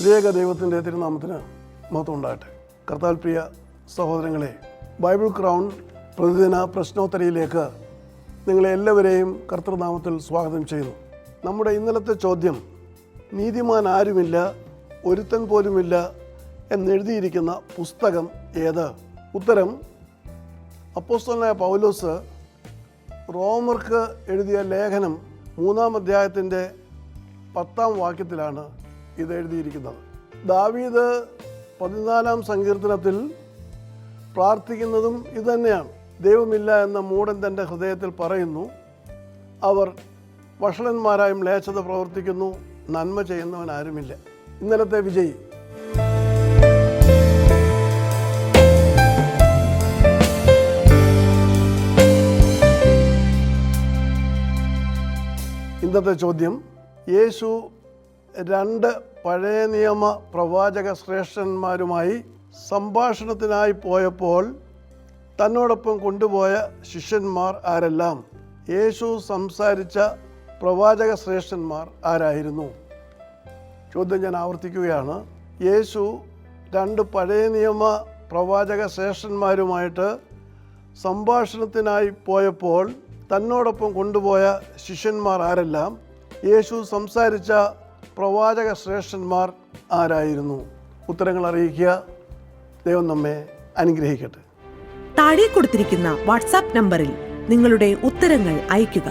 ത്രിയേക ദൈവത്തിൻ്റെ തിരുനാമത്തിന് മഹത്വം ഉണ്ടാകട്ടെ. കർത്താവിൽ പ്രിയ സഹോദരങ്ങളെ, ബൈബിൾ ക്രൗൺ പ്രതിദിന പ്രശ്നോത്തരിയിലേക്ക് നിങ്ങളെ എല്ലാവരെയും കർത്തൃനാമത്തിൽ സ്വാഗതം ചെയ്യുന്നു. നമ്മുടെ ഇന്നലത്തെ ചോദ്യം, നീതിമാൻ ആരുമില്ല, ഒരുത്തൻ പോലുമില്ല എന്നെഴുതിയിരിക്കുന്ന പുസ്തകം ഏത്? ഉത്തരം, അപ്പോസ്തലനായ പൗലോസ് റോമർക്ക് എഴുതിയ ലേഖനം 3-ാം അധ്യായത്തിൻ്റെ 10-ാം വാക്യത്തിലാണ് ഇത് എഴുതിയിരിക്കുന്നത്. ദാവീദ് 14-ാം സങ്കീർത്തനത്തിൽ പ്രാർത്ഥിക്കുന്നതും ഇതുതന്നെയാണ്. ദൈവമില്ല എന്ന മൂഢൻ തൻ്റെ ഹൃദയത്തിൽ പറയുന്നു, അവർ വഷളന്മാരായും മ്ലേച്ഛത പ്രവർത്തിക്കുന്നു, നന്മ ചെയ്യുന്നവൻ ആരുമില്ല. ഇന്നലത്തെ വിജയി ഇന്നത്തെ ചോദ്യം, യേശു 2 പഴയ നിയമ പ്രവാചക ശ്രേഷ്ഠന്മാരുമായി സംഭാഷണത്തിനായി പോയപ്പോൾ തന്നോടൊപ്പം കൊണ്ടുപോയ ശിഷ്യന്മാർ ആരെല്ലാം? യേശു സംസാരിച്ച പ്രവാചക ശ്രേഷ്ഠന്മാർ ആരായിരുന്നു? ചോദ്യം ഞാൻ ആവർത്തിക്കുകയാണ്. യേശു 2 പഴയ നിയമ പ്രവാചക ശ്രേഷ്ഠന്മാരുമായിട്ട് സംഭാഷണത്തിനായി പോയപ്പോൾ തന്നോടൊപ്പം കൊണ്ടുപോയ ശിഷ്യന്മാർ ആരെല്ലാം? യേശു സംസാരിച്ച പ്രവാചക ശ്രേഷ്ഠന്മാർ ആരായിരുന്നു? ഉത്തരങ്ങൾ അറിയിക്കുക. ദൈവം നമ്മെ അനുഗ്രഹിക്കട്ടെ. താഴെ കൊടുത്തിരിക്കുന്ന വാട്സാപ്പ് നമ്പറിൽ നിങ്ങളുടെ ഉത്തരങ്ങൾ അയയ്ക്കുക.